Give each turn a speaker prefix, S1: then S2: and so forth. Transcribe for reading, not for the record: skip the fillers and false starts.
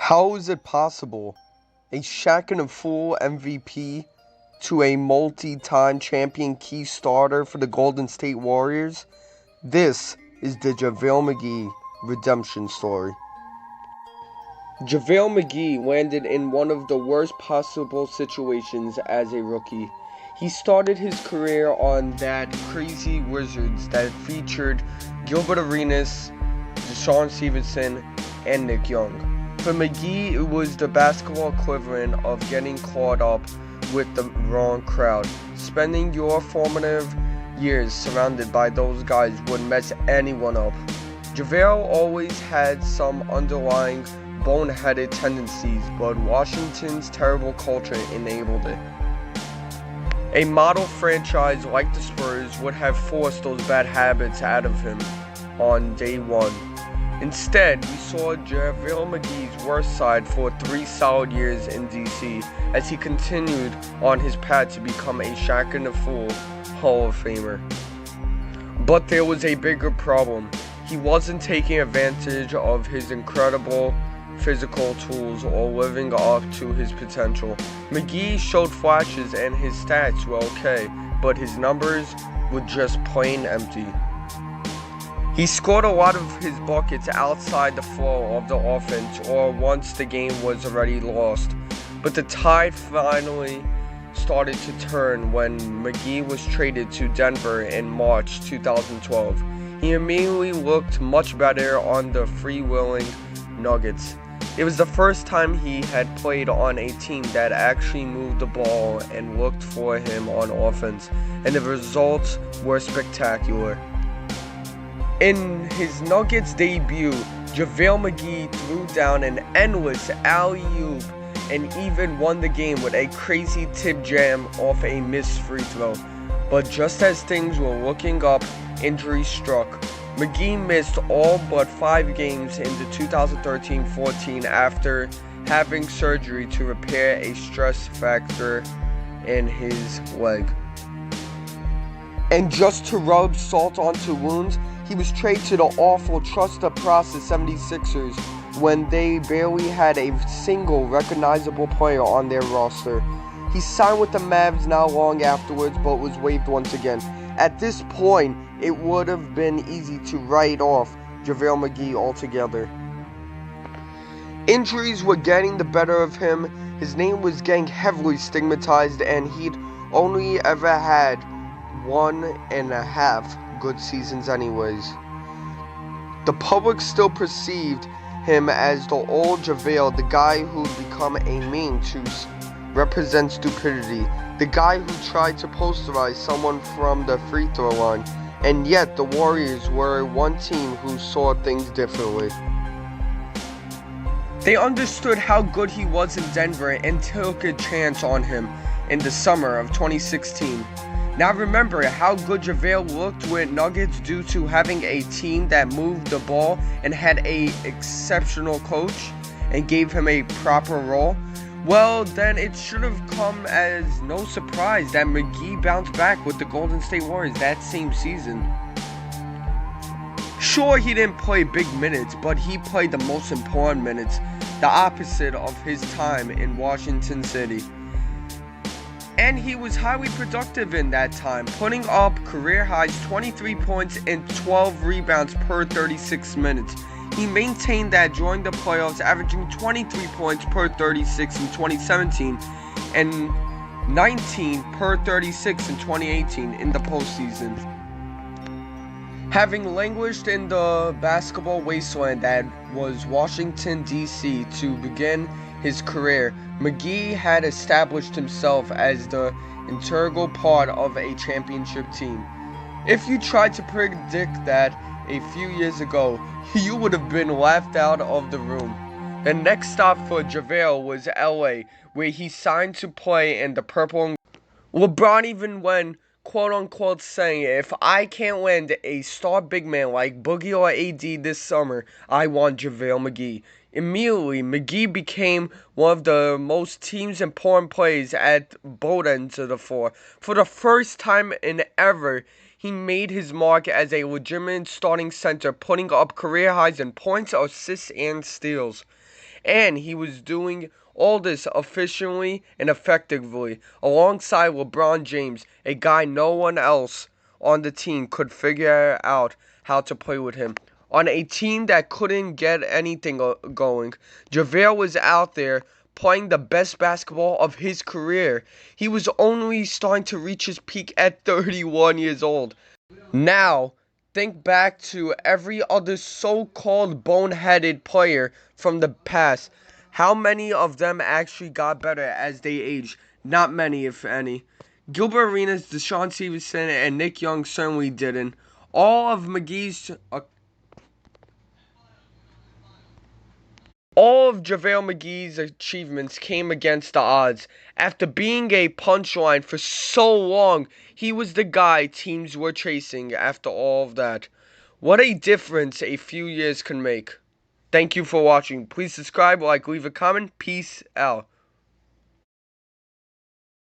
S1: How is it possible? A Shaq and a full MVP to a multi-time champion key starter for the Golden State Warriors? This is the Javale McGee redemption story. Javale McGee landed in one of the worst possible situations as a rookie. He started his career on that crazy Wizards that featured Gilbert Arenas, Deshaun Stevenson, and Nick Young. For McGee, it was the basketball equivalent of getting caught up with the wrong crowd. Spending your formative years surrounded by those guys would mess anyone up. JaVale always had some underlying boneheaded tendencies, but Washington's terrible culture enabled it. A model franchise like the Spurs would have forced those bad habits out of him on day one. Instead, we saw Javale McGee's worst side for 3 solid years in DC as he continued on his path to become a Shaq and a Fool Hall of Famer. But there was a bigger problem. He wasn't taking advantage of his incredible physical tools or living up to his potential. McGee showed flashes and his stats were okay, but his numbers were just plain empty. He scored a lot of his buckets outside the flow of the offense or once the game was already lost. But the tide finally started to turn when McGee was traded to Denver in March 2012. He immediately looked much better on the freewheeling Nuggets. It was the first time he had played on a team that actually moved the ball and looked for him on offense, and the results were spectacular. In his Nuggets debut, JaVale McGee threw down an endless alley-oop and even won the game with a crazy tip jam off a missed free throw. But just as things were looking up, injury struck. McGee missed all but 5 games in the 2013-14 after having surgery to repair a stress fracture in his leg. And just to rub salt onto wounds, he was traded to the awful trust the process 76ers when they barely had a single recognizable player on their roster. He signed with the Mavs not long afterwards, but was waived once again. At this point, it would have been easy to write off JaVale McGee altogether. Injuries were getting the better of him, his name was getting heavily stigmatized, and he'd only ever had 1.5 good seasons anyways. The public still perceived him as the old JaVale, the guy who'd become a meme to represent stupidity, the guy who tried to posterize someone from the free throw line, and yet the Warriors were one team who saw things differently. They understood how good he was in Denver and took a chance on him in the summer of 2016. Now remember how good JaVale looked with Nuggets due to having a team that moved the ball and had an exceptional coach and gave him a proper role. Well, then it should have come as no surprise that McGee bounced back with the Golden State Warriors that same season. Sure, he didn't play big minutes, but he played the most important minutes, the opposite of his time in Washington City. And he was highly productive in that time, putting up career highs 23 points and 12 rebounds per 36 minutes. He maintained that during the playoffs, averaging 23 points per 36 in 2017 and 19 per 36 in 2018 in the postseason. Having languished in the basketball wasteland that was Washington, D.C. to begin his career, McGee had established himself as the integral part of a championship team. If you tried to predict that a few years ago, you would have been laughed out of the room. The next stop for JaVale was LA, where he signed to play in the purple and LeBron even went quote-unquote saying, if I can't land a star big man like Boogie or AD this summer, I want JaVale McGee. Immediately, McGee became one of the most team's important players at both ends of the floor. For the first time in ever, he made his mark as a legitimate starting center, putting up career highs in points, assists, and steals. And he was doing all this efficiently and effectively alongside LeBron James, a guy no one else on the team could figure out how to play with him. On a team that couldn't get anything going, Javale was out there playing the best basketball of his career. He was only starting to reach his peak at 31 years old. Now, think back to every other so-called boneheaded player from the past. How many of them actually got better as they aged? Not many, if any. Gilbert Arenas, Deshaun Stevenson, and Nick Young certainly didn't. All of JaVale McGee's achievements came against the odds. After being a punchline for so long, he was the guy teams were chasing after all of that. What a difference a few years can make. Thank you for watching. Please subscribe, like, leave a comment. Peace out.